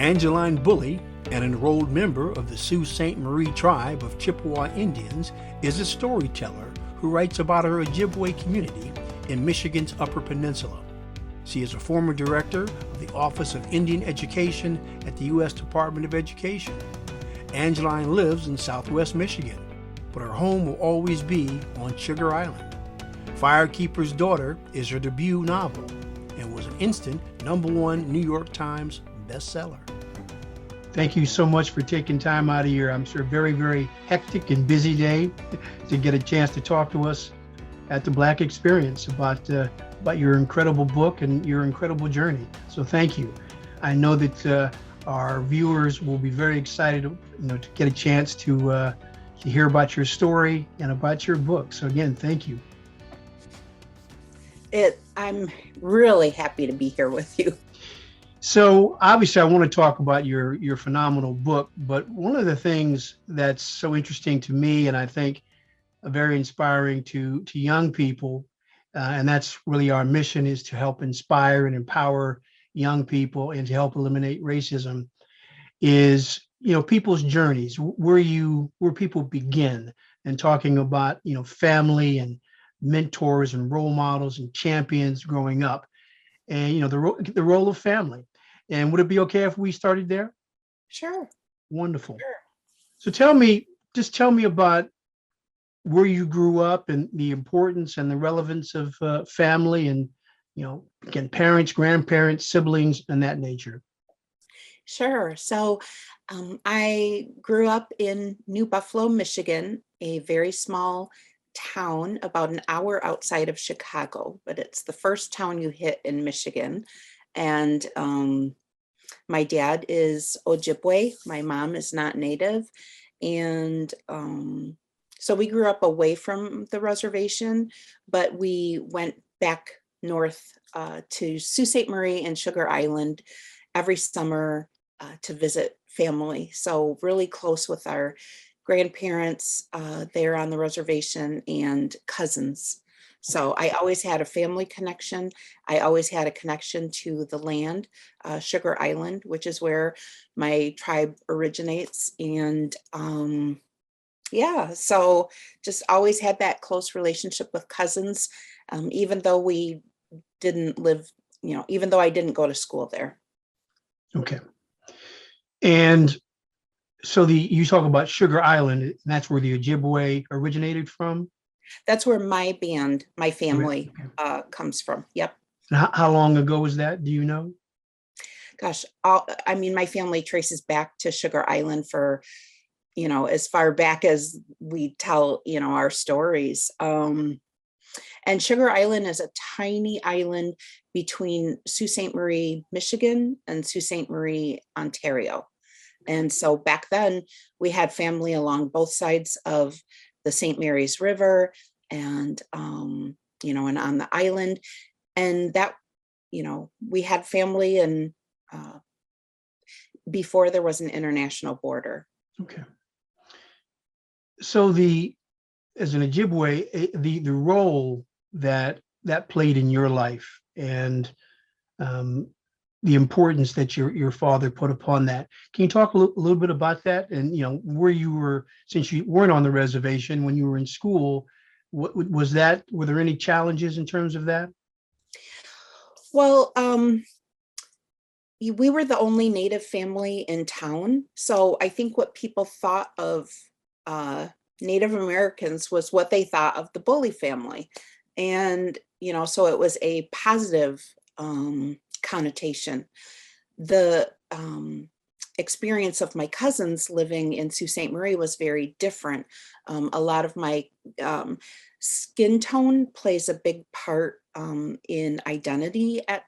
Angeline Boulley, an enrolled member of the Sault Ste. Marie Tribe of Chippewa Indians, is a storyteller who writes about her Ojibwe community in Michigan's Upper Peninsula. She is a former director of the Office of Indian Education at the U.S. Department of Education. Angeline lives in Southwest Michigan, but her home will always be on Sugar Island. Firekeeper's Daughter is her debut novel and was an instant #1 New York Times bestseller. Thank you so much for taking time out of your, I'm sure, very, very hectic and busy day to get a chance to talk to us at the Black Experience about your incredible book and your incredible journey. So thank you. I know that our viewers will be very excited, to get a chance to hear about your story and about your book. So again, thank you. I'm really happy to be here with you. So obviously I want to talk about your phenomenal book, but one of the things that's so interesting to me, and I think very inspiring to young people, and that's really our mission, is to help inspire and empower young people and to help eliminate racism, is people's journeys, where people begin, and talking about family and mentors and role models and champions growing up, and the role of family. And would it be okay if we started there? Sure. Wonderful. Sure. So tell me about where you grew up and the importance and the relevance of family and, again, parents, grandparents, siblings, and that nature. Sure. So I grew up in New Buffalo, Michigan, a very small town about an hour outside of Chicago, but it's the first town you hit in Michigan. And my dad is Ojibwe. My mom is not Native. And so we grew up away from the reservation, but we went back north to Sault Ste. Marie and Sugar Island every summer to visit family. So really close with our grandparents there on the reservation and cousins. So I always had a family connection. I always had a connection to the land, Sugar Island, which is where my tribe originates. And so just always had that close relationship with cousins, even though we didn't live, even though I didn't go to school there. Okay. And so you talk about Sugar Island, and that's where the Ojibwe originated from? That's where my band, my family, comes from. Yep. And how long ago was that? Do you know? Gosh, my family traces back to Sugar Island for, as far back as we tell, our stories. And Sugar Island is a tiny island between Sault Ste. Marie, Michigan, and Sault Ste. Marie, Ontario. And so back then we had family along both sides of the St. Mary's River and, and on the island. And that, we had family and before there was an international border. Okay. So as an Ojibwe, the role that played in your life and the importance that your father put upon that. Can you talk a little bit about that? And, where you were, since you weren't on the reservation when you were in school, what was that? Were there any challenges in terms of that? Well, we were the only Native family in town. So I think what people thought of Native Americans was what they thought of the Boulley family. And, so it was a positive connotation. The experience of my cousins living in Sault Ste. Marie was very different. A lot of my skin tone plays a big part in identity at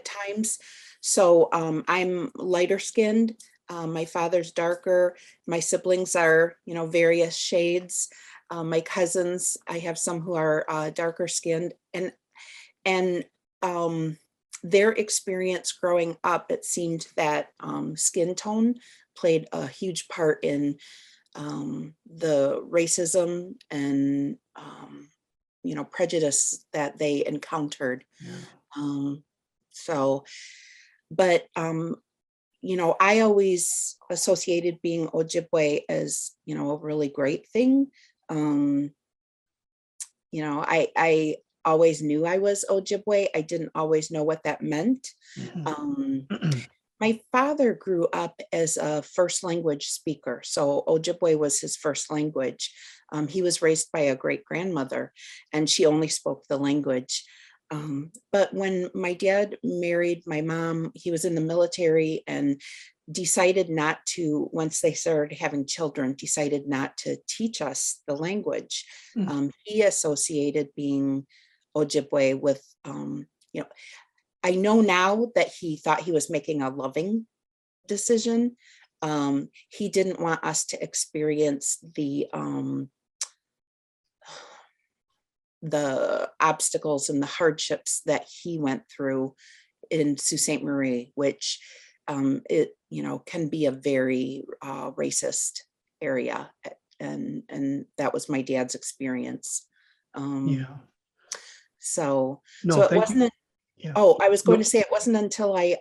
times. So I'm lighter skinned. My father's darker. My siblings are, various shades. My cousins, I have some who are darker skinned, and their experience growing up, it seemed that skin tone played a huge part in the racism and prejudice that they encountered. Yeah. But I always associated being Ojibwe as, a really great thing. I always knew I was Ojibwe. I didn't always know what that meant. Um, my father grew up as a first language speaker, so Ojibwe was his first language. He was raised by a great grandmother, and she only spoke the language. But when my dad married my mom, he was in the military and decided not to, once they started having children, decided not to teach us the language. He associated being Ojibwe with, I know now that he thought he was making a loving decision. He didn't want us to experience the obstacles and the hardships that he went through in Sault Ste. Marie, which can be a very racist area. And that was my dad's experience. So it wasn't, I was going to say it wasn't until I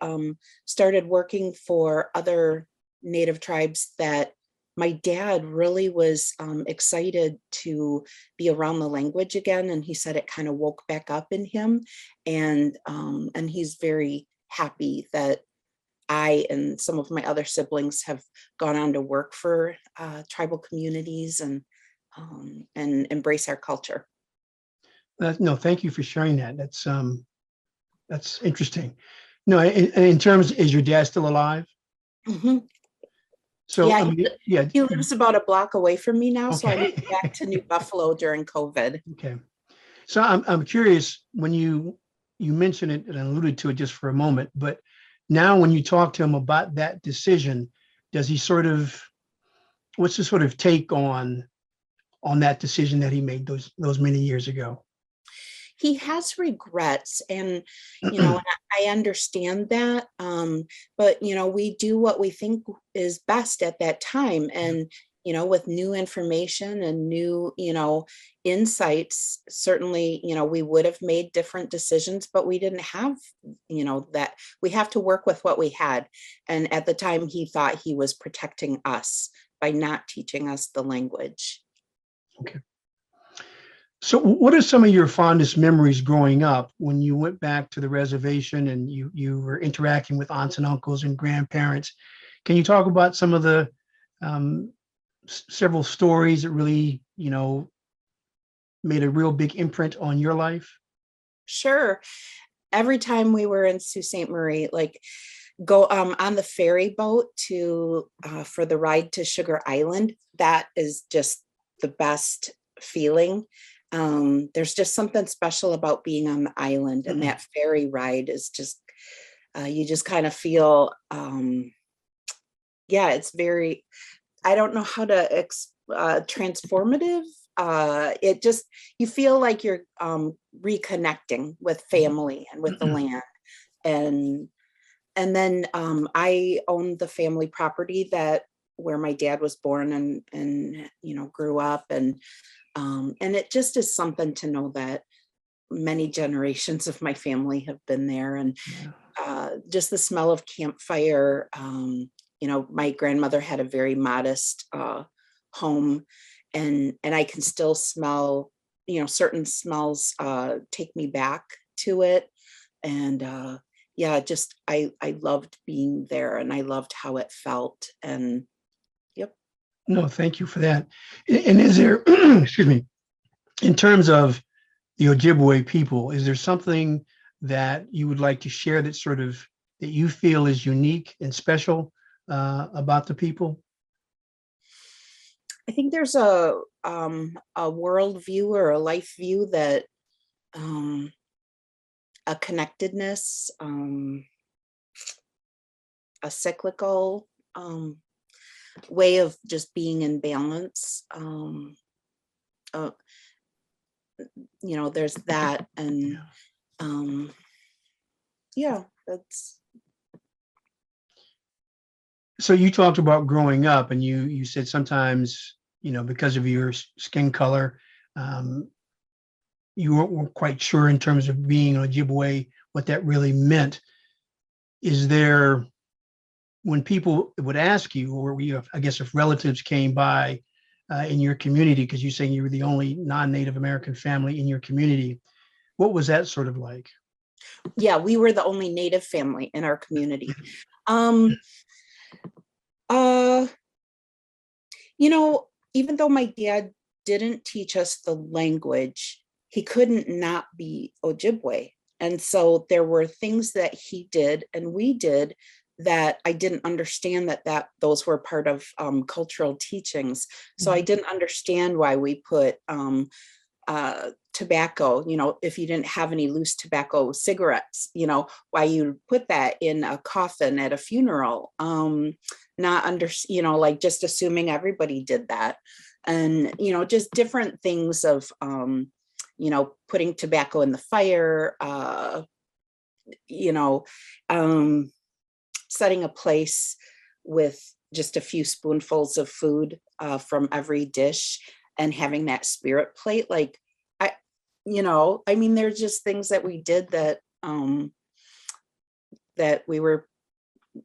started working for other Native tribes that my dad really was excited to be around the language again. And he said it kind of woke back up in him. And he's very happy that I and some of my other siblings have gone on to work for tribal communities and embrace our culture. No, thank you for sharing that. That's interesting. No, in terms, is your dad still alive? Mm-hmm. So he lives about a block away from me now. Okay. So I moved back to New Buffalo during COVID. Okay. So I'm curious, when you mentioned it and alluded to it just for a moment, but now when you talk to him about that decision, does he what's the sort of take on that decision that he made those many years ago? He has regrets, and I understand that, but we do what we think is best at that time. And with new information and new insights, certainly we would have made different decisions, but we didn't have that. We have to work with what we had. And at the time, he thought he was protecting us by not teaching us the language. Okay. So what are some of your fondest memories growing up when you went back to the reservation and you were interacting with aunts and uncles and grandparents? Can you talk about some of the several stories that really, made a real big imprint on your life? Sure. Every time we were in Sault Ste. Marie, go on the ferry boat for the ride to Sugar Island, that is just the best feeling. There's just something special about being on the island, and that ferry ride is just, you just kind of feel, it's very, I don't know how to, transformative. It just, you feel like you're reconnecting with family and with the land. And then I owned the family property where my dad was born and grew up, and it just is something to know that many generations of my family have been there. And just the smell of campfire. My grandmother had a very modest home, and I can still smell, certain smells take me back to it. And I loved being there, and I loved how it felt. And No, thank you for that. And is there, excuse me, in terms of the Ojibwe people, is there something that you would like to share that you feel is unique and special about the people? I think there's a world view or a life view that a connectedness, a cyclical way of just being in balance. There's that, and that's. So you talked about growing up, and you said sometimes, because of your skin color, you weren't quite sure in terms of being Ojibwe what that really meant. Is there when people would ask you, or I guess if relatives came by in your community, because you're saying you were the only non-Native American family in your community, what was that sort of like? Yeah, we were the only Native family in our community. Um, uh, even though my dad didn't teach us the language, he couldn't not be Ojibwe. And so there were things that he did and we did that I didn't understand that those were part of cultural teachings. So I didn't understand why we put tobacco, if you didn't have any loose tobacco cigarettes, why you put that in a coffin at a funeral. Not under, like just assuming everybody did that. And, just different things of, putting tobacco in the fire, setting a place with just a few spoonfuls of food from every dish and having that spirit plate. Like, there's just things that we did that,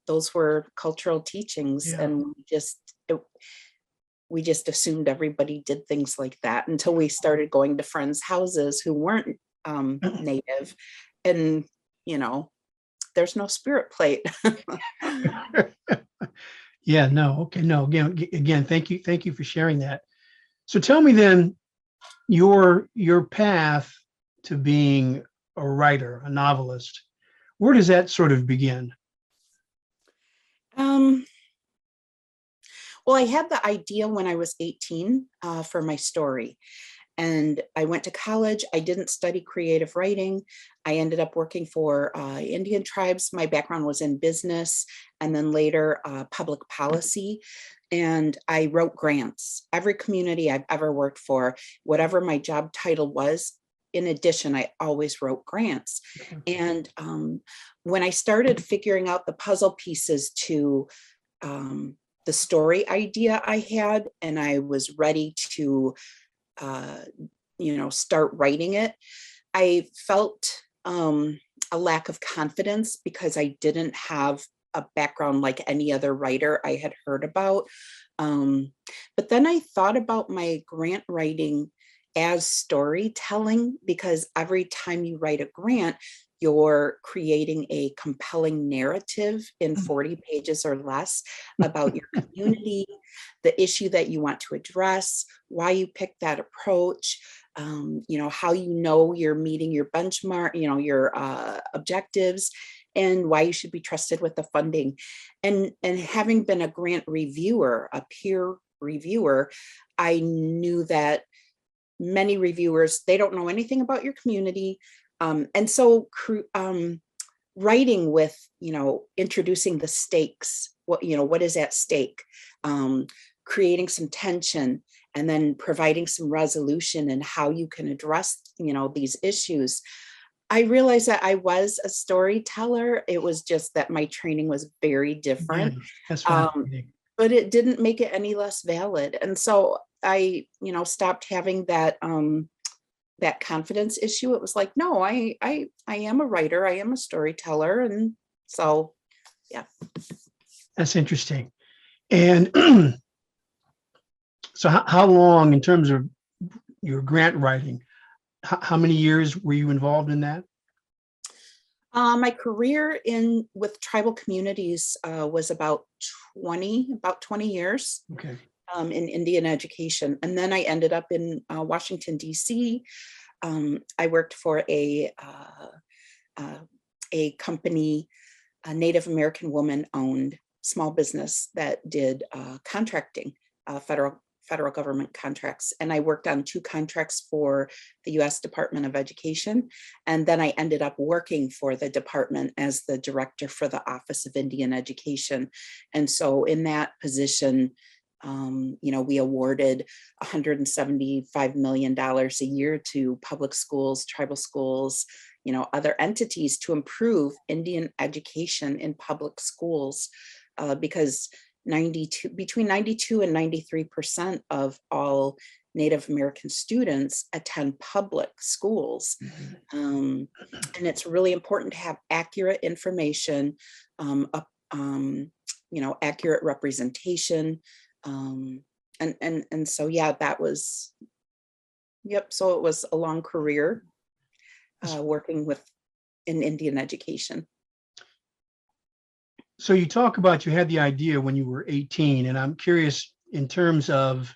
those were cultural teachings. Yeah. And we just assumed everybody did things like that until we started going to friends' houses who weren't Native, and there's no spirit plate. Yeah, no, okay, no, again, thank you for sharing that. So tell me then, your path to being a writer, a novelist, where does that sort of begin? Well, I had the idea when I was 18 for my story. And I went to college. I didn't study creative writing. I ended up working for Indian tribes. My background was in business and then later public policy. And I wrote grants. Every community I've ever worked for, whatever my job title was, in addition, I always wrote grants. And when I started figuring out the puzzle pieces to the story idea I had, and I was ready to start writing it, I felt a lack of confidence because I didn't have a background like any other writer I had heard about. But then I thought about my grant writing as storytelling, because every time you write a grant, you're creating a compelling narrative in 40 pages or less about your community, the issue that you want to address, why you picked that approach, how you're meeting your benchmark, your objectives, and why you should be trusted with the funding. And having been a grant reviewer, a peer reviewer, I knew that many reviewers, they don't know anything about your community. And so writing with, introducing the stakes, what is at stake, creating some tension, and then providing some resolution and how you can address, these issues. I realized that I was a storyteller. It was just that my training was very different. That's fascinating. But it didn't make it any less valid. And so I, stopped having that that confidence issue. It was like, no, I am a writer, I am a storyteller. And so, yeah. That's interesting. And so how long, in terms of your grant writing, how many years were you involved in that? My career with tribal communities was about 20 years. Okay. In Indian education. And then I ended up in Washington, D.C. I worked for a company, a Native American woman owned small business that did contracting, federal government contracts. And I worked on 2 contracts for the U.S. Department of Education. And then I ended up working for the department as the director for the Office of Indian Education. And so in that position, we awarded $175 million a year to public schools, tribal schools, other entities to improve Indian education in public schools, because between 92 and 93% of all Native American students attend public schools. And it's really important to have accurate information, accurate representation. And so, yeah, that was, yep. So it was a long career working in Indian education. So you talk about you had the idea when you were 18, and I'm curious in terms of,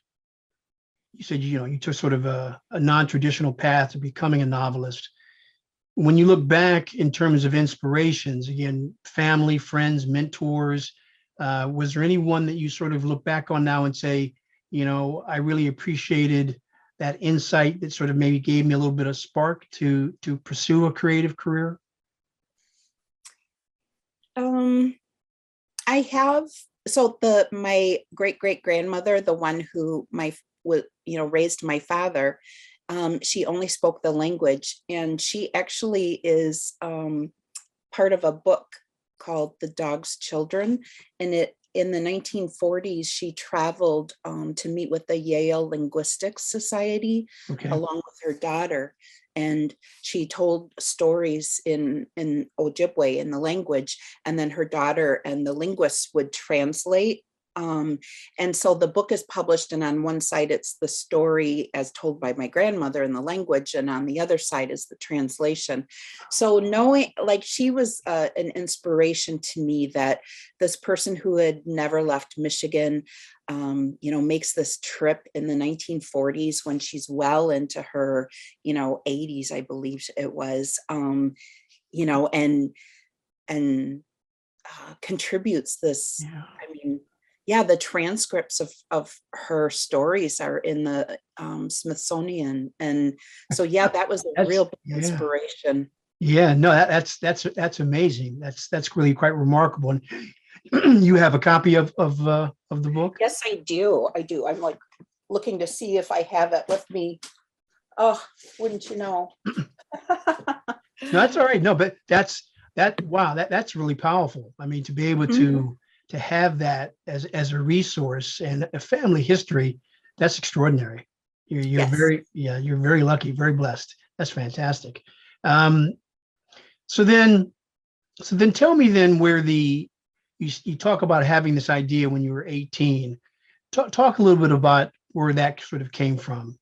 you said, you took sort of a non-traditional path to becoming a novelist. When you look back in terms of inspirations, again, family, friends, mentors, was there anyone that you sort of look back on now and say, I really appreciated that insight that sort of maybe gave me a little bit of spark to pursue a creative career? I have, my great-great-grandmother, the one who raised my father, she only spoke the language, and she actually is part of a book called The Dog's Children. And in the 1940s, she traveled to meet with the Yale Linguistics Society, Okay. along with her daughter. And she told stories in Ojibwe, in the language, and then her daughter and the linguists would translate. And so the book is published, and on one side it's the story as told by my grandmother in the language, and on the other side is the translation. So knowing, like, she was an inspiration to me, that this person who had never left Michigan, makes this trip in the 1940s when she's well into her, 80s, I believe it was, and contributes this. Yeah. I mean, yeah, the transcripts of her stories are in the Smithsonian. And so, yeah, that was a real big inspiration. Yeah, no, that's amazing. That's really quite remarkable. And you have a copy of the book? Yes, I do. I'm like looking to see if I have it with me. Oh, wouldn't you know? No, that's all right. No, but wow, that's really powerful. I mean, to be able to have that as a resource and a family history, that's extraordinary. You're Yes. You're very lucky, very blessed. That's fantastic. So then tell me then where you talk about having this idea when you were 18. Talk a little bit about where that sort of came from.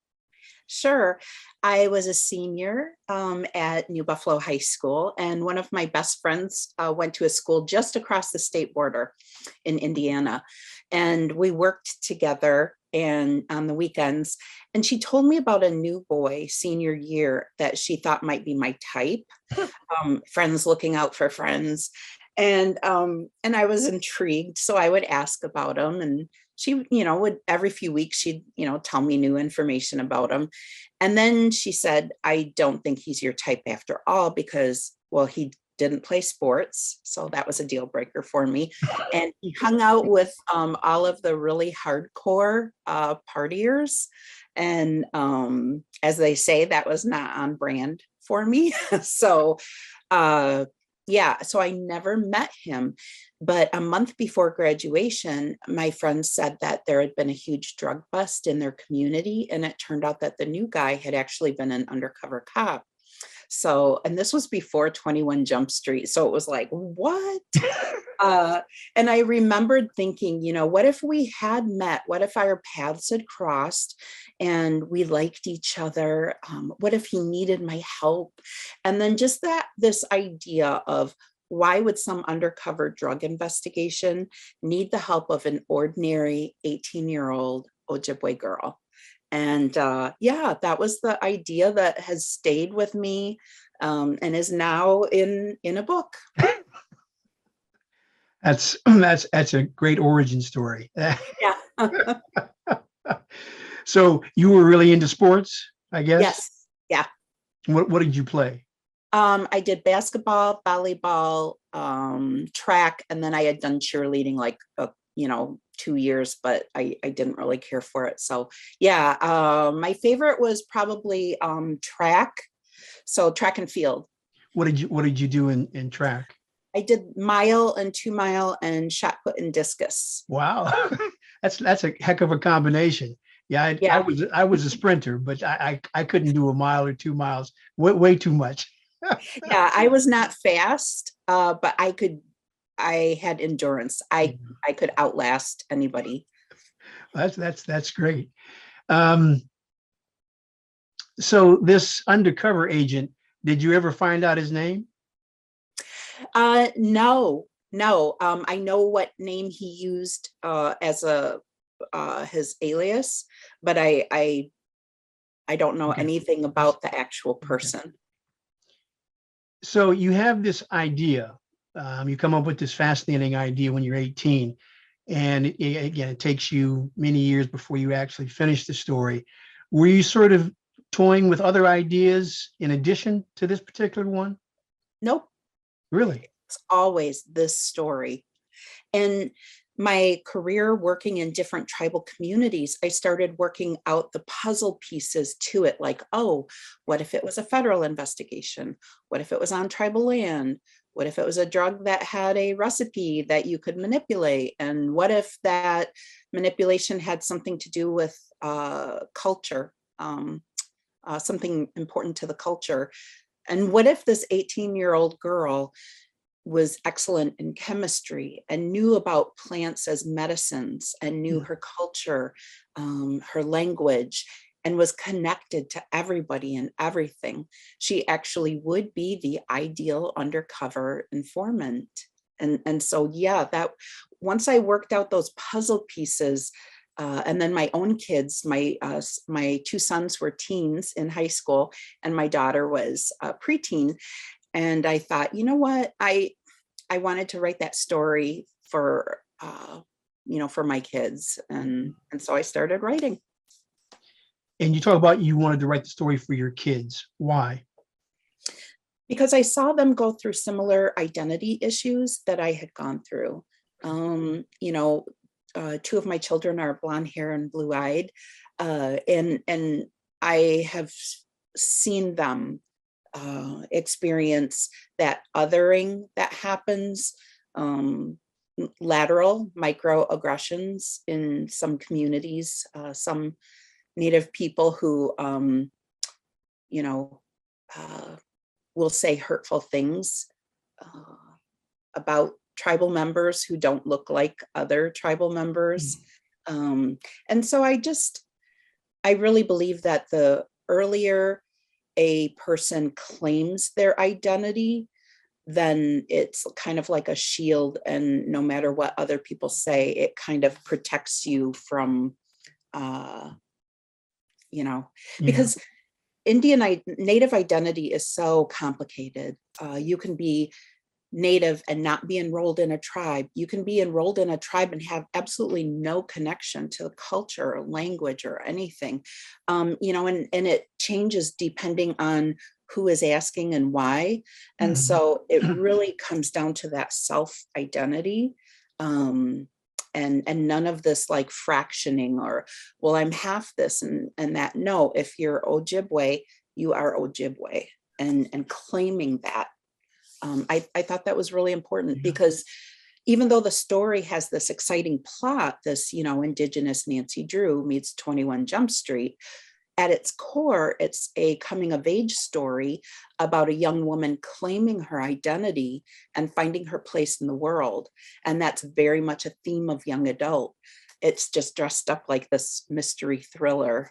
Sure. I was a senior at New Buffalo High School, and one of my best friends went to a school just across the state border in Indiana, and we worked together and on the weekends. And she told me about a new boy senior year that she thought might be my type. Friends looking out for friends, and I was intrigued, so I would ask about him, and she, would every few weeks, she'd, tell me new information about him. And then she said, I don't think he's your type after all, because, well, he didn't play sports. So that was a deal breaker for me. And he hung out with all of the really hardcore partiers. And as they say, that was not on brand for me. So, so I never met him. But a month before graduation, my friend said that there had been a huge drug bust in their community. And it turned out that the new guy had actually been an undercover cop. So, and this was before 21 Jump Street. So it was like, what? And I remembered thinking, what if we had met? What if our paths had crossed and we liked each other? What if he needed my help? And then just this idea of, why would some undercover drug investigation need the help of an ordinary 18-year-old Ojibwe girl? And that was the idea that has stayed with me and is now in a book. That's a great origin story. Yeah. So you were really into sports, I guess? Yes. Yeah. What did you play? I did basketball, volleyball, track, and then I had done cheerleading 2 years, but I didn't really care for it. So yeah, my favorite was probably track. So track and field. What did you do in track? I did mile and 2 mile and shot put and discus. Wow, that's a heck of a combination. Yeah, I was a sprinter, but I couldn't do a mile or 2 miles. Way too much. Yeah, I was not fast, but I could I had endurance. I could outlast anybody. That's great. So this undercover agent, did you ever find out his name? No, no. I know what name he used as a his alias, but I don't know Okay. anything about the actual Okay. person. So you have this idea. You come up with this fascinating idea when you're 18, and again, it takes you many years before you actually finish the story. Were you sort of toying with other ideas in addition to this particular one? Nope, Really? it's always this story. And my career working in different tribal communities, I started working out the puzzle pieces to it. Like, oh, what if it was a federal investigation? What if it was on tribal land? What if it was a drug that had a recipe that you could manipulate? And what if that manipulation had something to do with culture, something important to the culture? And what if this 18-year-old girl was excellent in chemistry and knew about plants as medicines and knew her culture, her language, and was connected to everybody and everything? She actually would be the ideal undercover informant. And so, yeah, that once I worked out those puzzle pieces, and then my own kids, my two sons were teens in high school, and my daughter was a preteen. And I thought, you know what, I wanted to write that story for for my kids, and so I started writing. And you talk about you wanted to write the story for your kids. Why? Because I saw them go through similar identity issues that I had gone through. Two of my children are blonde hair and blue eyed, and I have seen them experience that othering that happens, lateral microaggressions in some communities, some Native people who, will say hurtful things about tribal members who don't look like other tribal members. And so I really believe that the earlier a person claims their identity, then it's kind of like a shield, and no matter what other people say, it kind of protects you from, because Native identity is so complicated. You can be Native and not be enrolled in a tribe. You can be enrolled in a tribe and have absolutely no connection to the culture or language or anything. And it changes depending on who is asking and why. And so it really comes down to that self-identity. And none of this like fractioning or, well, I'm half this and that. No, if you're Ojibwe, you are Ojibwe, and claiming that. I thought that was really important, because even though the story has this exciting plot, this, Indigenous Nancy Drew meets 21 Jump Street, at its core, it's a coming of age story about a young woman claiming her identity and finding her place in the world. And that's very much a theme of young adult. It's just dressed up like this mystery thriller.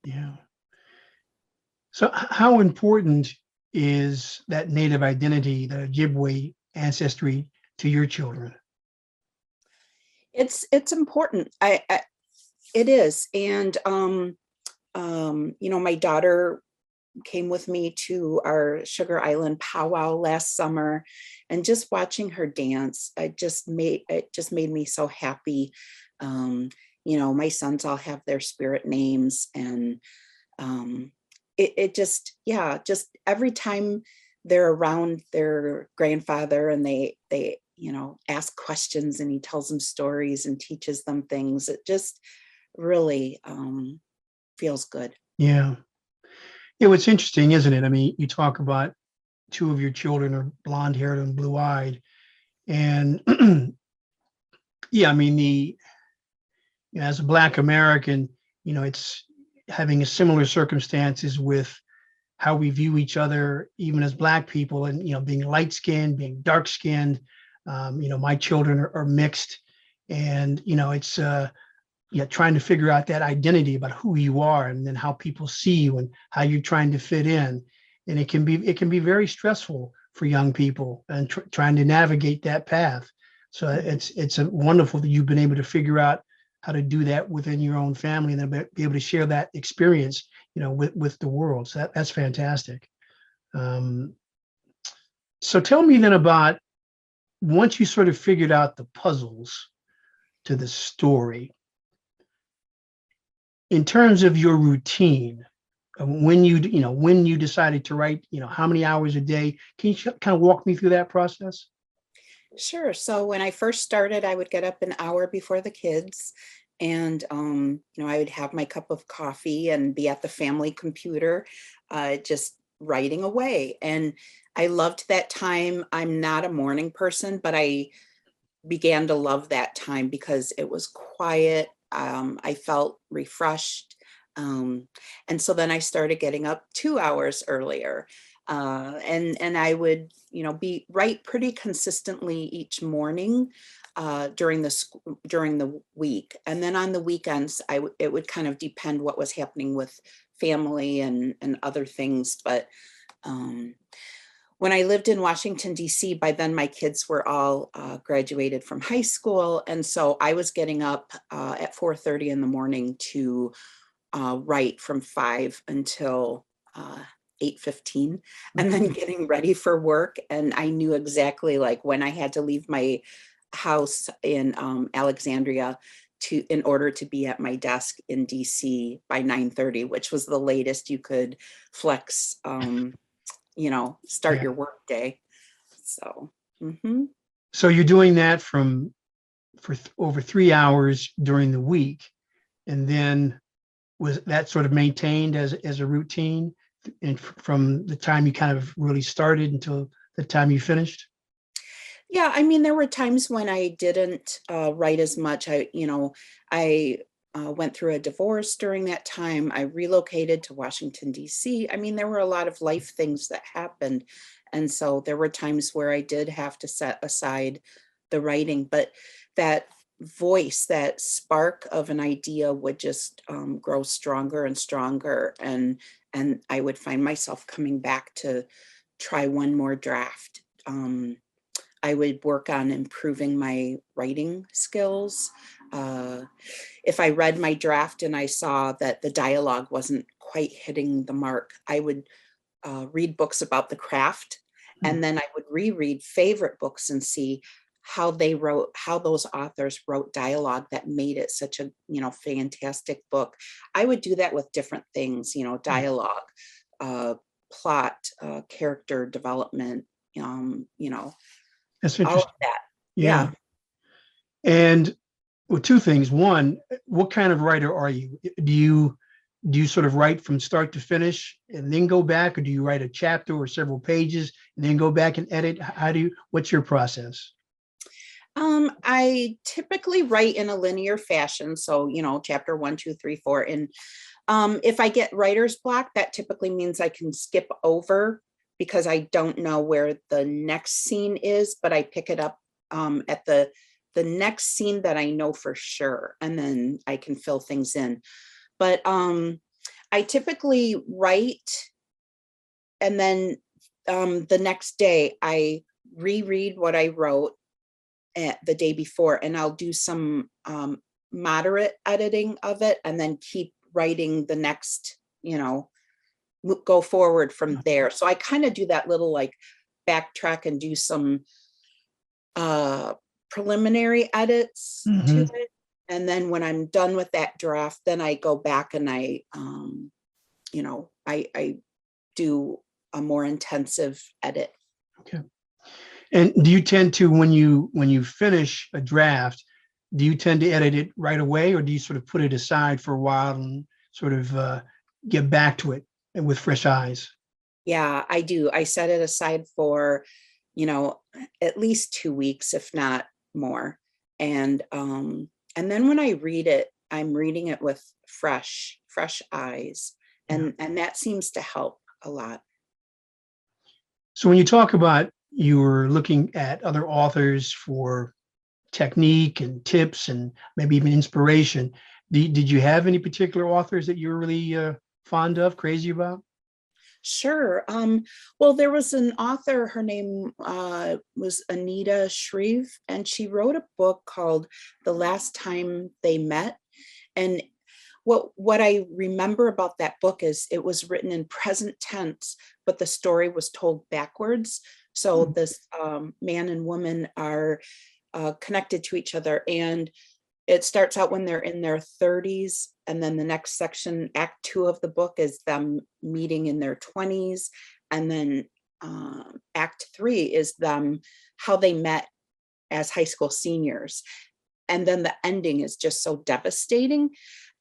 Yeah. So how important is that Native identity, the Ojibwe ancestry, to your children? It's important. It is. And, my daughter came with me to our Sugar Island powwow last summer, and just watching her dance, it just made me so happy. My sons all have their spirit names, and just every time they're around their grandfather and they ask questions and he tells them stories and teaches them things, it just really feels good. Yeah. It's interesting, isn't it? I mean, you talk about two of your children are blonde haired and blue eyed. And I mean, as a Black American, it's having a similar circumstances with how we view each other, even as Black people, and, being light skinned, being dark skinned. My children are mixed, and it's trying to figure out that identity about who you are, and then how people see you and how you're trying to fit in. And it can be very stressful for young people and trying to navigate that path. So it's wonderful that you've been able to figure out how to do that within your own family, and then be able to share that experience, with the world. So that's fantastic. So tell me then about, once you sort of figured out the puzzles to the story, in terms of your routine, when you decided to write, how many hours a day, can you kind of walk me through that process? Sure. So when I first started, I would get up an hour before the kids, and I would have my cup of coffee and be at the family computer, just writing away. And I loved that time. I'm not a morning person, but I began to love that time because it was quiet. I felt refreshed. And so then I started getting up 2 hours earlier. And I would, write pretty consistently each morning, during the week. And then on the weekends, it would kind of depend what was happening with family and other things. But when I lived in Washington, D.C., by then my kids were all graduated from high school. And so I was getting up at 4:30 in the morning to write from 5 until 8:15, and then getting ready for work. And I knew exactly like when I had to leave my house in Alexandria in order to be at my desk in DC by 9:30, which was the latest you could flex, start Yeah. your work day. So, mhm. So you're doing that for over 3 hours during the week, and then was that sort of maintained as a routine, and from the time you kind of really started until the time you finished? Yeah, I mean, there were times when I didn't write as much. I went through a divorce during that time. I relocated to Washington, D.C. I mean, there were a lot of life things that happened. And so there were times where I did have to set aside the writing, but that voice, that spark of an idea would just grow stronger and stronger. And I would find myself coming back to try one more draft. I would work on improving my writing skills. If I read my draft and I saw that the dialogue wasn't quite hitting the mark, I would read books about the craft, and then I would reread favorite books and see how those authors wrote dialogue that made it such a fantastic book. I would do that with different things, dialogue, plot, character development, That's all of interesting. that. Yeah. Yeah. And well, two things. One, what kind of writer are you? Do you sort of write from start to finish and then go back, or do you write a chapter or several pages and then go back and edit? What's your process? I typically write in a linear fashion. So, chapter 1, 2, 3, 4. And if I get writer's block, that typically means I can skip over because I don't know where the next scene is, but I pick it up at the next scene that I know for sure, and then I can fill things in. But I typically write, and then the next day I reread what I wrote the day before, and I'll do some moderate editing of it, and then keep writing the next, go forward from there. So I kind of do that little like backtrack and do some preliminary edits to Mhm. it. And then when I'm done with that draft, then I go back and I do a more intensive edit. Okay. And do you tend to, when you finish a draft, do you tend to edit it right away, or do you sort of put it aside for a while and sort of get back to it with fresh eyes? Yeah, I do. I set it aside for, you know, at least 2 weeks, if not more. And then when I read it, I'm reading it with fresh eyes. Yeah. And that seems to help a lot. So when you talk about you were looking at other authors for technique and tips and maybe even inspiration. Did you have any particular authors that you're really fond of, crazy about? Sure. Well, there was an author, her name was Anita Shreve, and she wrote a book called The Last Time They Met. And what I remember about that book is it was written in present tense, but the story was told backwards. So this man and woman are connected to each other, and it starts out when they're in their 30s, and then the next section, act 2 of the book, is them meeting in their 20s, and then act 3 is them how they met as high school seniors, and then the ending is just so devastating.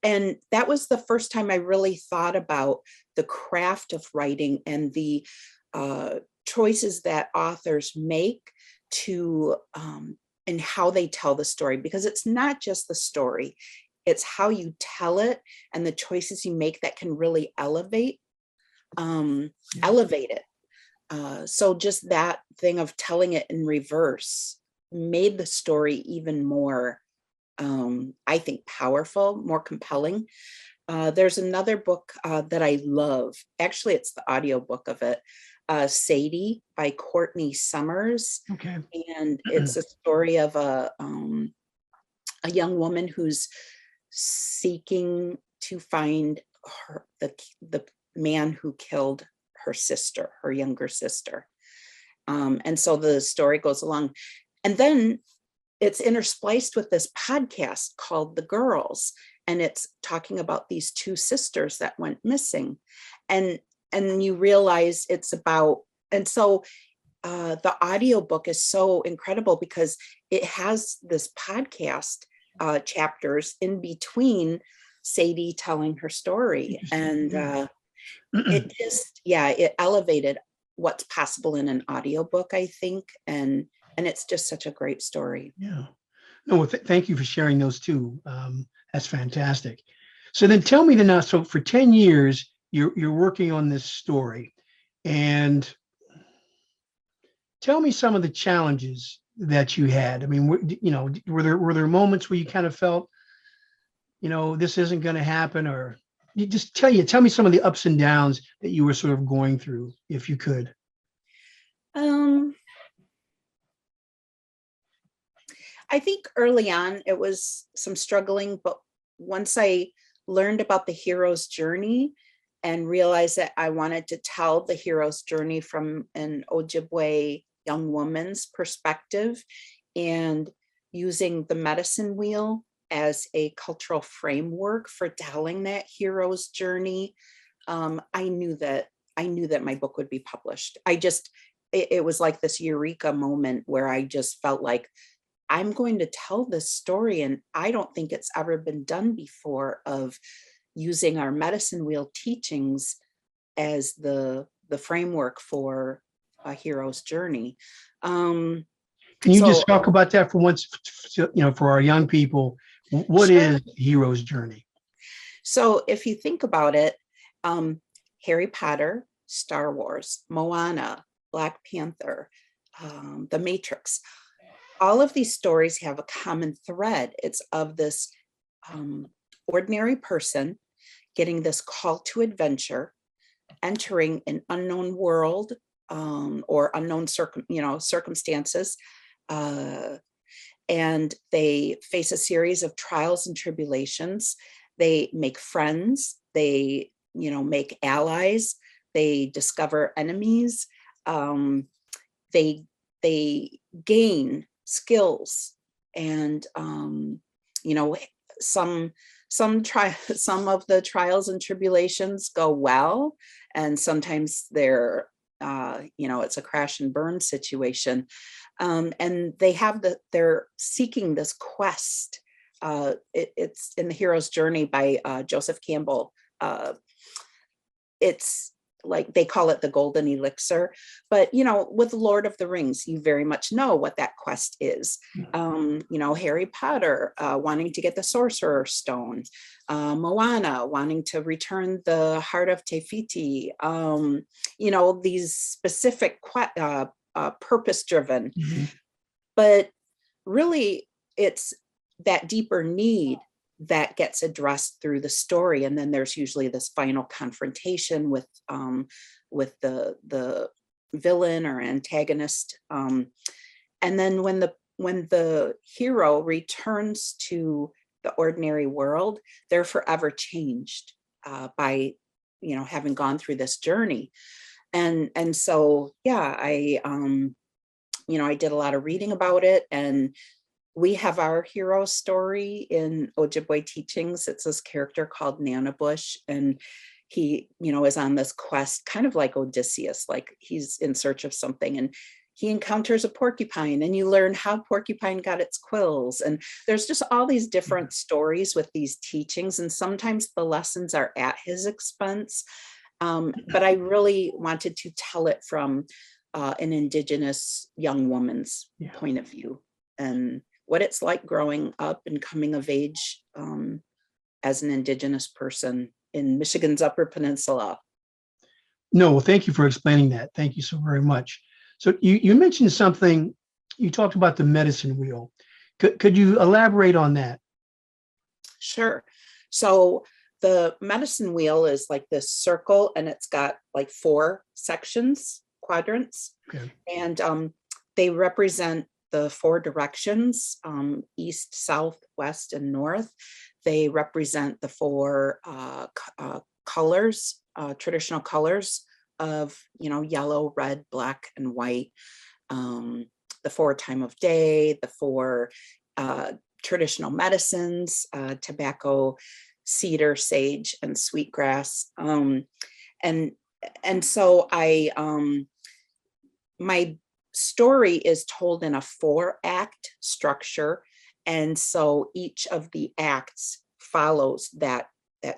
And that was the first time I really thought about the craft of writing and the choices that authors make to and how they tell the story, because it's not just the story, it's how you tell it and the choices you make that can really elevate it. So just that thing of telling it in reverse made the story even more, I think, powerful, more compelling. There's another book that I love. Actually, it's the audiobook of it, Sadie by Courtney Summers. Okay. And it's a story of a young woman who's seeking to find the man who killed her sister, her younger sister. And so the story goes along. And then it's interspliced with this podcast called The Girls. And it's talking about these 2 sisters that went missing. And you realize it's about, and so the audiobook is so incredible because it has this podcast chapters in between Sadie telling her story. And it just, it elevated what's possible in an audiobook, I think. And it's just such a great story. Yeah. No, well, thank you for sharing those two. That's fantastic. So then tell me now, so for 10 years, you're working on this story, and tell me some of the challenges that you had. I mean, were there moments where you kind of felt, this isn't going to happen, or you just tell me some of the ups and downs that you were sort of going through, if you could. I think early on it was some struggling, but once I learned about the hero's journey and realized that I wanted to tell the hero's journey from an Ojibwe young woman's perspective and using the medicine wheel as a cultural framework for telling that hero's journey, I knew that my book would be published. It was like this eureka moment where I just felt like I'm going to tell this story, and I don't think it's ever been done before, of using our medicine wheel teachings as the framework for a hero's journey. Can you just talk about that for once, for our young people? What is hero's journey? So if you think about it, Harry Potter, Star Wars, Moana, Black Panther, The Matrix, all of these stories have a common thread. It's of this ordinary person getting this call to adventure, entering an unknown world or unknown circumstances, and they face a series of trials and tribulations. They make friends, they make allies, they discover enemies, they gain skills, and some of the trials and tribulations go well, and sometimes they're it's a crash and burn situation, and they're seeking this quest. It's in The Hero's Journey by Joseph Campbell. It's like they call it the golden elixir, but with Lord of the Rings, you very much know what that quest is. Harry Potter wanting to get the Sorcerer's Stone, Moana wanting to return the Heart of Te Fiti, these specific purpose driven. Mm-hmm. But really, it's that deeper need that gets addressed through the story, and then there's usually this final confrontation with the villain or antagonist, and then when the hero returns to the ordinary world, they're forever changed by having gone through this journey. And so yeah, I did a lot of reading about it, and we have our hero story in Ojibwe teachings. It's this character called Nanabush, and he, is on this quest, kind of like Odysseus, like he's in search of something, and he encounters a porcupine, and you learn how porcupine got its quills. And there's just all these different stories with these teachings, and sometimes the lessons are at his expense. But I really wanted to tell it from an Indigenous young woman's point of view, and what it's like growing up and coming of age as an Indigenous person in Michigan's Upper Peninsula. No, well, thank you for explaining that. Thank you so very much. So you mentioned something, you talked about the medicine wheel. Could you elaborate on that? Sure. So the medicine wheel is like this circle, and it's got like 4 sections, quadrants. Okay. And they represent the 4 directions, east, south, west, and north. They represent the 4 colors, traditional colors of, yellow, red, black, and white. The 4 time of day, the 4 traditional medicines, tobacco, cedar, sage, and sweetgrass. And so my story is told in a 4-act structure. And so each of the acts follows that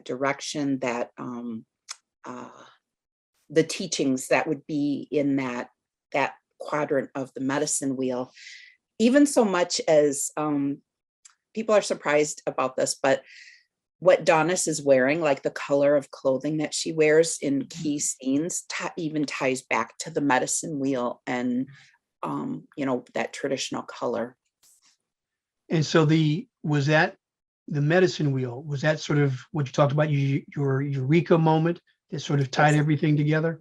direction, that the teachings that would be in that quadrant of the medicine wheel. Even so much as people are surprised about this, but what Donis is wearing, like the color of clothing that she wears in key scenes, even ties back to the medicine wheel and, that traditional color. And so was that the medicine wheel? Was that sort of what you talked about, your eureka moment that sort of tied everything together?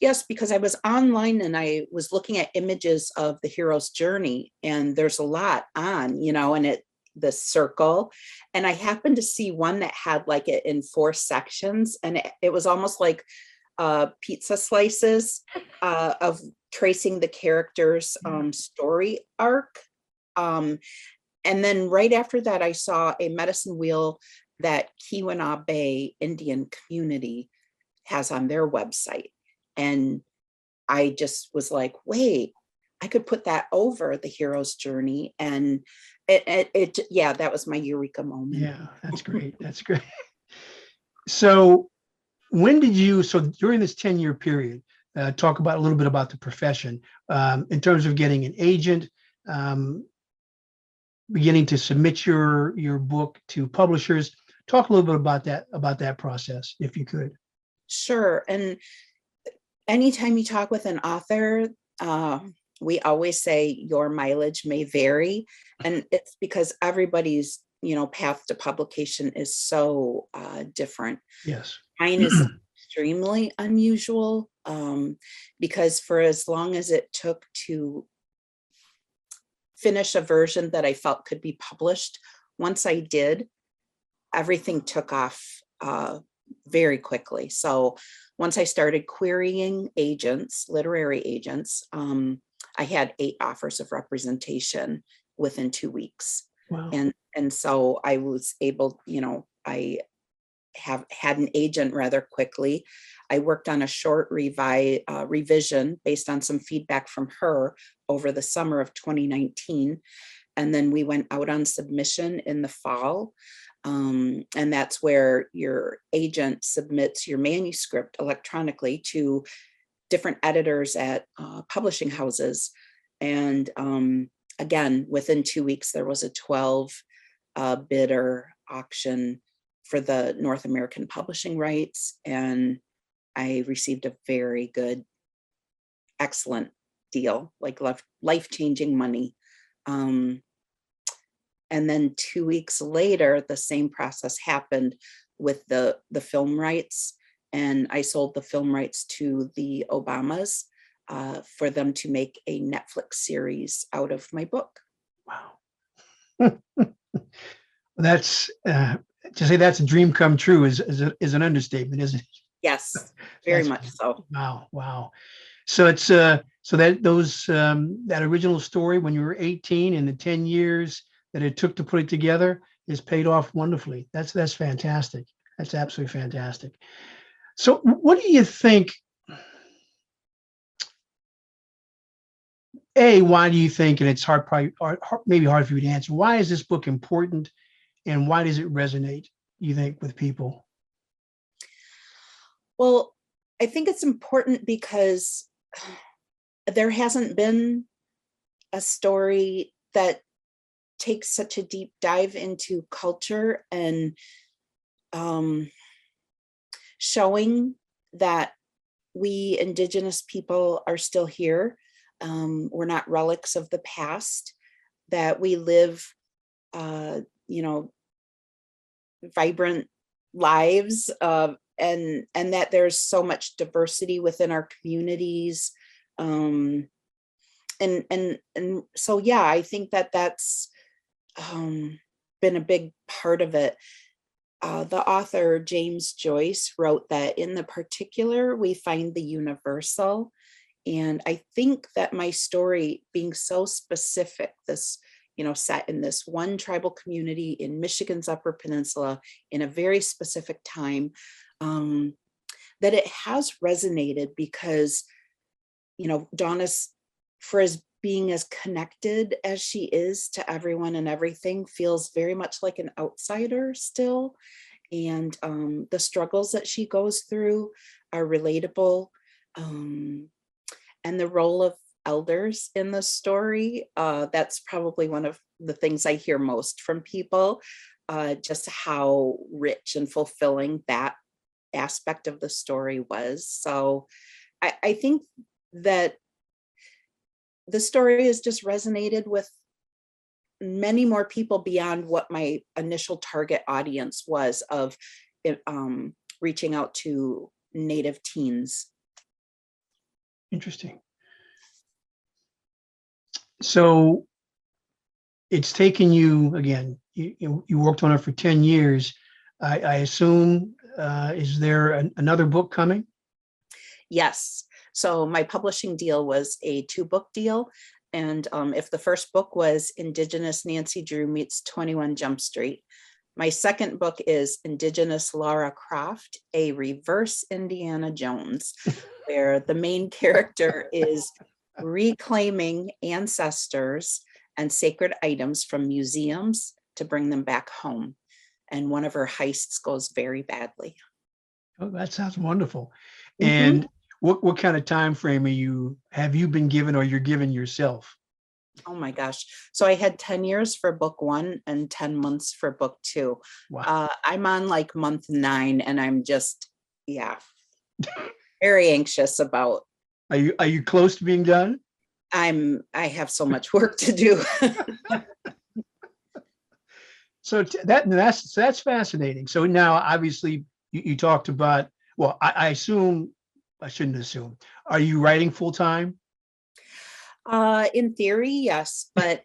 Yes, because I was online and I was looking at images of the hero's journey, and there's a lot on, and the circle, and I happened to see one that had like it in 4 sections, and it was almost like pizza slices of tracing the character's story arc. And then right after that, I saw a medicine wheel that Keweenaw Indian community has on their website. And I just was like, wait, I could put that over the hero's journey. And that was my eureka moment. Yeah, that's great. That's great. So during this 10-year period, talk about a little bit about the profession in terms of getting an agent, beginning to submit your book to publishers. Talk a little bit about that process, if you could. Sure. And anytime you talk with an author, we always say your mileage may vary. And it's because everybody's, path to publication is so different. Yes. Mine is extremely unusual because for as long as it took to finish a version that I felt could be published, once I did, everything took off very quickly. So once I started querying agents, literary agents, I had 8 offers of representation within 2 weeks. Wow. And so I was able, I have had an agent rather quickly. I worked on a short revision based on some feedback from her over the summer of 2019. And then we went out on submission in the fall. And that's where your agent submits your manuscript electronically to different editors at publishing houses. And again, within 2 weeks, there was a 12 bidder auction for the North American publishing rights. And I received a very good, excellent deal, like life-changing money. And then 2 weeks later, the same process happened with the film rights. And I sold the film rights to the Obamas for them to make a Netflix series out of my book. Wow. That's to say that's a dream come true is an understatement, isn't it? Yes, very much so. Wow, wow. So it's so that that original story when you were 18 and the 10 years that it took to put it together is paid off wonderfully. That's fantastic. That's absolutely fantastic. So what do you think? Why do you think, and it's maybe hard for you to answer, why is this book important and why does it resonate, you think, with people? Well, I think it's important because there hasn't been a story that takes such a deep dive into culture and showing that we Indigenous people are still here. We're not relics of the past, that we live, vibrant lives, and that there's so much diversity within our communities. And so, yeah, I think that's been a big part of it. The author, James Joyce, wrote that in the particular, we find the universal. And I think that my story being so specific, this, set in this one tribal community in Michigan's Upper Peninsula in a very specific time, that it has resonated because, Donna's, for as being as connected as she is to everyone and everything, feels very much like an outsider still. And the struggles that she goes through are relatable. And the role of elders in the story, that's probably one of the things I hear most from people, just how rich and fulfilling that aspect of the story was. So I think that the story has just resonated with many more people beyond what my initial target audience was of reaching out to Native teens. Interesting. So it's taken you, again, you worked on it for 10 years. I assume, is there another book coming? Yes. So my publishing deal was a 2-book deal. And if the first book was Indigenous Nancy Drew meets 21 Jump Street, my second book is Indigenous Lara Croft, a reverse Indiana Jones, where the main character is reclaiming ancestors and sacred items from museums to bring them back home. And one of her heists goes very badly. Oh, that sounds wonderful. Mm-hmm. And what kind of time frame have you been given or you're giving yourself? Oh my gosh. So I had 10 years for book 1 and 10 months for book 2. Wow. I'm on like month 9 and I'm just, very anxious about. Are you close to being done? I have so much work to do. So that's fascinating. So now, obviously, you talked about. Well, I assume I shouldn't assume. Are you writing full time? In theory, yes, but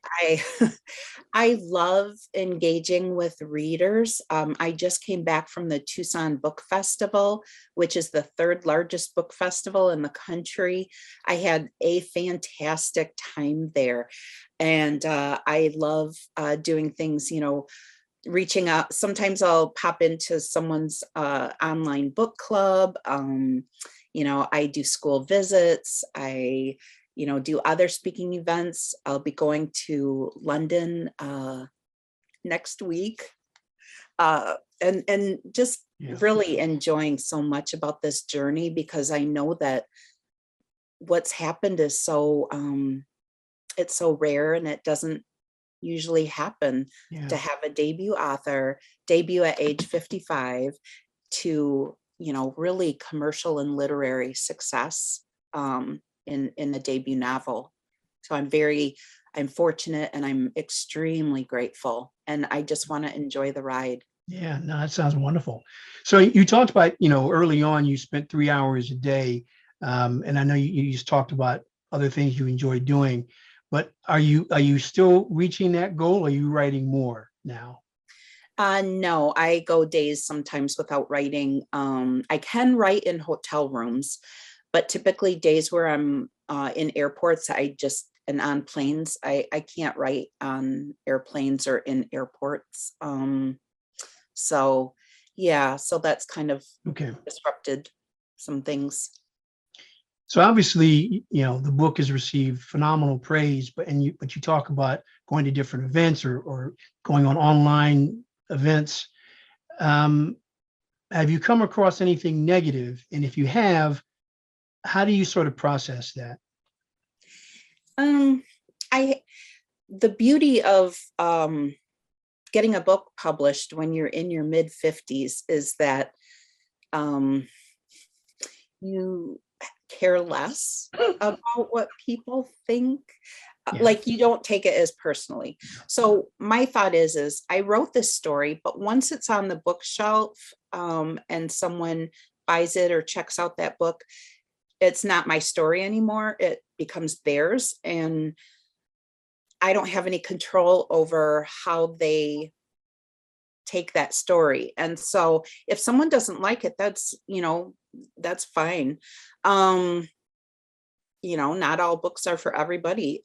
I love engaging with readers. I just came back from the Tucson Book Festival, which is the 3rd largest book festival in the country. I had a fantastic time there. And I love doing things, reaching out. Sometimes I'll pop into someone's online book club. I do school visits. I do other speaking events. I'll be going to London next week, and just really enjoying so much about this journey, because I know that what's happened is so it's so rare, and it doesn't usually happen to have a debut author debut at age 55 to really commercial and literary success. in the debut novel. So I'm fortunate and I'm extremely grateful, and I just want to enjoy the ride. Yeah, no, that sounds wonderful. So you talked about, early on you spent 3 hours a day. And I know you just talked about other things you enjoy doing, but are you still reaching that goal? Or are you writing more now? No, I go days sometimes without writing. I can write in hotel rooms, but typically days where I'm in airports, and on planes, I can't write on airplanes or in airports. So yeah, so that's kind of Okay. disrupted some things. So obviously, the book has received phenomenal praise, but you talk about going to different events or going on online events. Um, have you come across anything negative? And if you have, how do you sort of process that? Um, I the beauty of getting a book published when you're in your mid 50s is that um, you care less about what people think. Yeah. Like, you don't take it as personally. So my thought is I wrote this story, but once it's on the bookshelf, and someone buys it or checks out that book, it's not my story anymore. It becomes theirs, and I don't have any control over how they take that story. And so if someone doesn't like it, that's fine. Not all books are for everybody.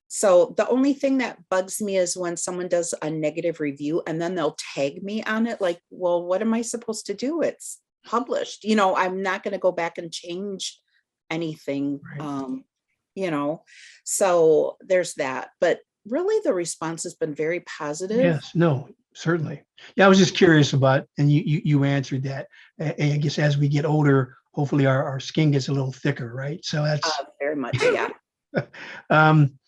So the only thing that bugs me is when someone does a negative review and then they'll tag me on it. Like, well, what am I supposed to do? It's published. I'm not going to go back and change anything. Right. So there's that. But really, the response has been very positive. Yes, no, certainly. Yeah, I was just curious about, and you answered that. I guess as we get older, hopefully our skin gets a little thicker, right? So that's Very much, yeah. um,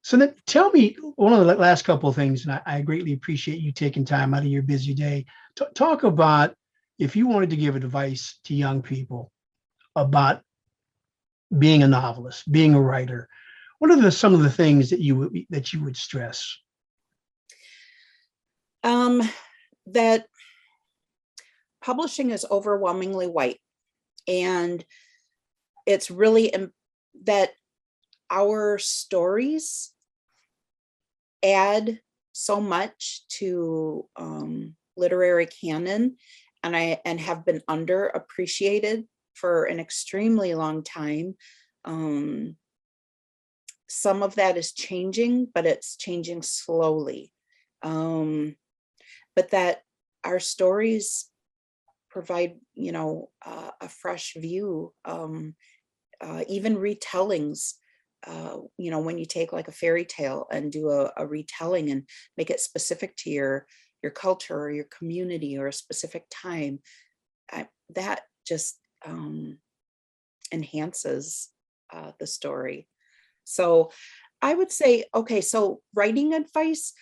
so then tell me one of the last couple of things, and I greatly appreciate you taking time out of your busy day. Talk about if you wanted to give advice to young people about being a novelist, being a writer, what are some of the things that you would stress? That publishing is overwhelmingly white, and it's really that our stories add so much to literary canon, and have been underappreciated for an extremely long time. Some of that is changing, but it's changing slowly. But that our stories provide, a fresh view. Even retellings, when you take like a fairy tale and do a retelling and make it specific to your culture or your community or a specific time, that just enhances the story. So I would say, okay, so writing advice.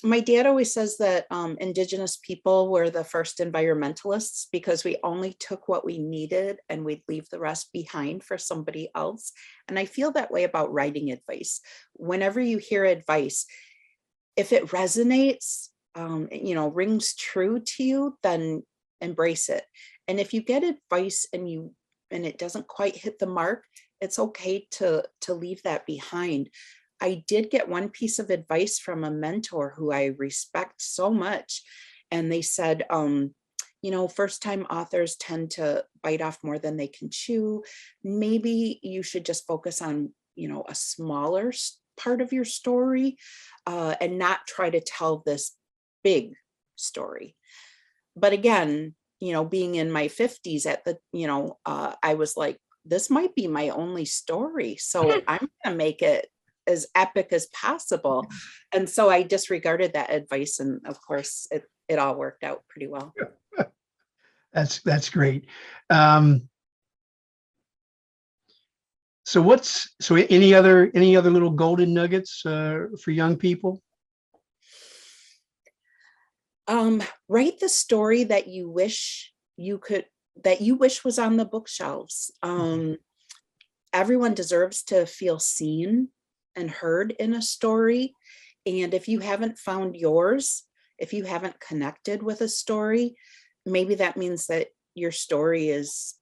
My dad always says that Indigenous people were the first environmentalists because we only took what we needed and we'd leave the rest behind for somebody else. And I feel that way about writing advice. Whenever you hear advice, if it resonates, rings true to you, then embrace it. And if you get advice and it doesn't quite hit the mark, it's okay to leave that behind. I did get one piece of advice from a mentor who I respect so much. And they said, first time authors tend to bite off more than they can chew. Maybe you should just focus on, a smaller part of your story, and not try to tell this big story. But again, being in my 50s I was like, this might be my only story. So I'm going to make it as epic as possible. And so I disregarded that advice. And of course it all worked out pretty well. That's great. So any other little golden nuggets for young people? Write the story that you wish was on the bookshelves. everyone deserves to feel seen and heard in a story. And if you haven't found yours, if you haven't connected with a story, maybe that means that your story is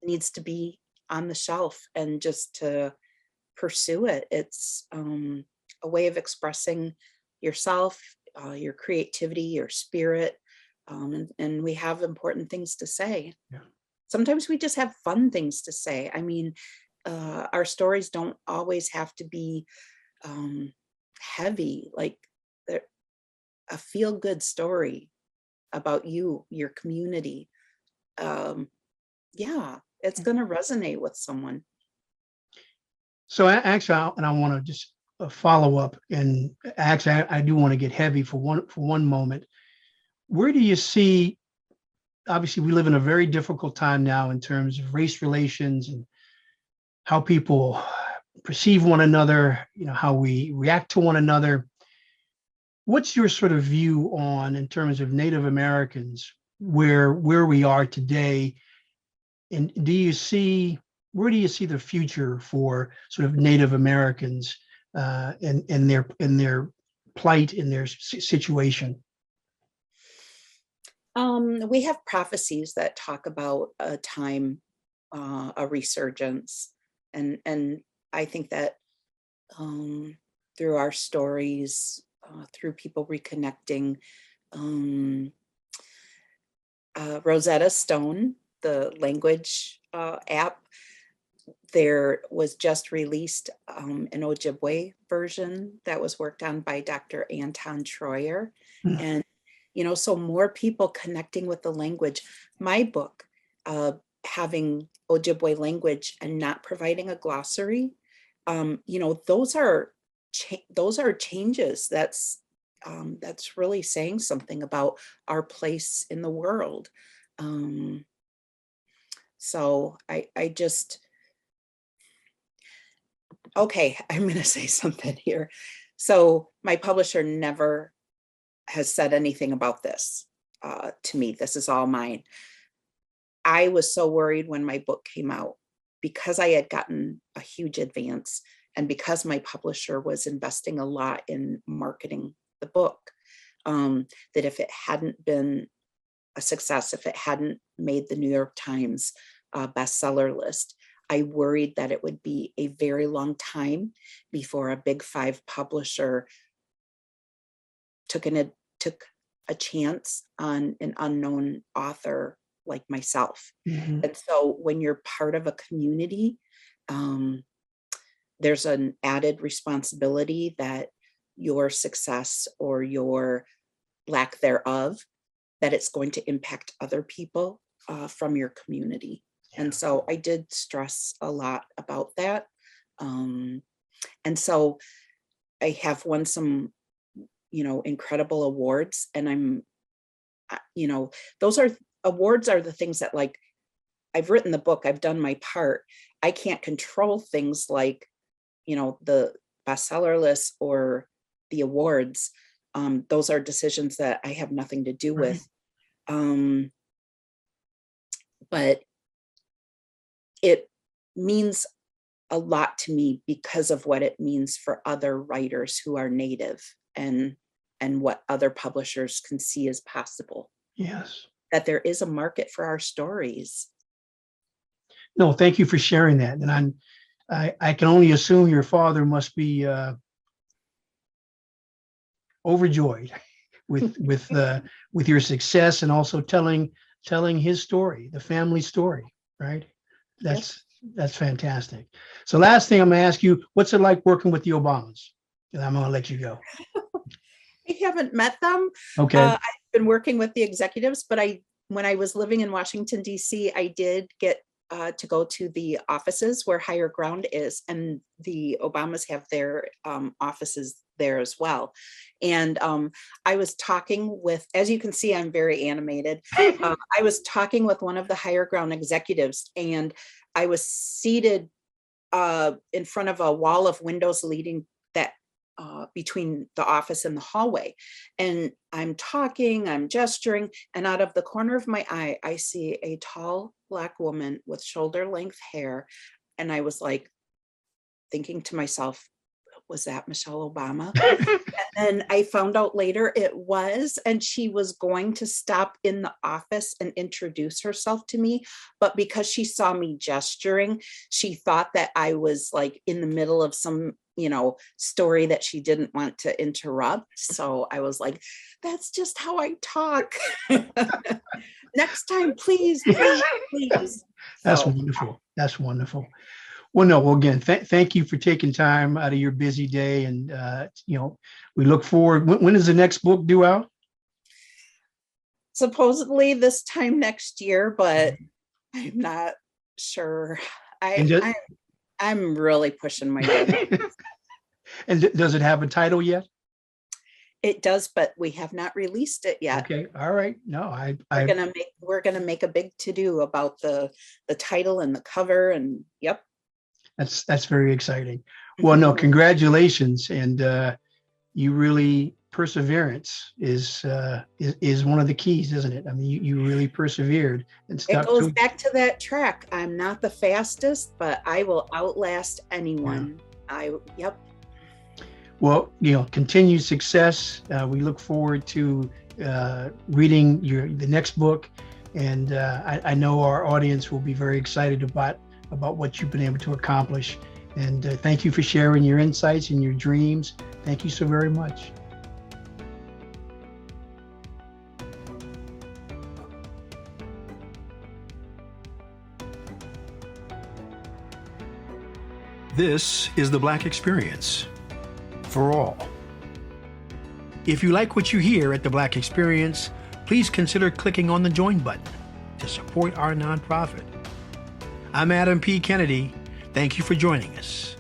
needs to be on the shelf and just to pursue it. It's a way of expressing yourself, your creativity, your spirit, and we have important things to say. Yeah. Sometimes we just have fun things to say. I mean, our stories don't always have to be heavy, like they're a feel-good story about you, your community. Yeah, it's going to resonate with someone. So actually, and I want to just follow up, and actually, I do want to get heavy for one moment. Where do you see? Obviously, we live in a very difficult time now in terms of race relations and how people perceive one another. You know, how we react to one another. What's your sort of view on, in terms of Native Americans, where we are today, and where do you see the future for sort of Native Americans and their plight, in their situation? We have prophecies that talk about a time, a resurgence, and I think that through our stories, through people reconnecting, Rosetta Stone, the language app, there was just released an Ojibwe version that was worked on by Dr. Anton Troyer. Mm. And, so more people connecting with the language. My book, having Ojibwe language and not providing a glossary, those are changes. That's really saying something about our place in the world. So I just, okay, I'm going to say something here. So my publisher never has said anything about this to me. This is all mine. I was so worried when my book came out, because I had gotten a huge advance and because my publisher was investing a lot in marketing the book, that if it hadn't been a success, if it hadn't made the New York Times bestseller list, I worried that it would be a very long time before a big 5 publisher took a chance on an unknown author like myself. Mm-hmm. And so when you're part of a community, there's an added responsibility that your success or your lack thereof, that it's going to impact other people from your community. And so I did stress a lot about that. And so I have won some, incredible awards, and I'm, those awards are the things that, like, I've written the book, I've done my part. I can't control things like, the bestseller list or the awards. Those are decisions that I have nothing to do Right. with. But it means a lot to me because of what it means for other writers who are Native, and what other publishers can see as possible. Yes. That there is a market for our stories. No, thank you for sharing that. And I can only assume your father must be overjoyed with your success, and also telling his story, the family story, right? That's fantastic. So last thing I'm going to ask you, what's it like working with the Obamas? And I'm going to let you go. I haven't met them. Okay. I've been working with the executives, but when I was living in Washington, D.C., I did get to go to the offices where Higher Ground is, and the Obamas have their offices there as well. And I was talking with, as you can see, I'm very animated. I was talking with one of the Higher Ground executives, and I was seated in front of a wall of windows leading that between the office and the hallway. And I'm talking, I'm gesturing, and out of the corner of my eye, I see a tall Black woman with shoulder length hair, And I was like thinking to myself, was that Michelle Obama? And then I found out later it was, and she was going to stop in the office and introduce herself to me. But because she saw me gesturing, she thought that I was like in the middle of some, story that she didn't want to interrupt. So I was like, that's just how I talk. Next time, please, please, please. That's wonderful. That's wonderful. Well, no, well, again, thank you for taking time out of your busy day. And, we look forward. When is the next book due out? Supposedly this time next year, but I'm not sure. I'm really pushing my way. And does it have a title yet? It does, but we have not released it yet. Okay. All right. No, we're gonna make a big to-do about the title and the cover, and yep. That's very exciting. Well, no, congratulations. And you really, perseverance is one of the keys, isn't it? I mean, you really persevered and stuck. It goes back to that track. I'm not the fastest, but I will outlast anyone. Yeah. Well, continued success. We look forward to reading the next book. And I know our audience will be very excited about what you've been able to accomplish. And thank you for sharing your insights and your dreams. Thank you so very much. This is the Black Experience for all. If you like what you hear at the Black Experience, please consider clicking on the join button to support our nonprofit. I'm Adam P. Kennedy. Thank you for joining us.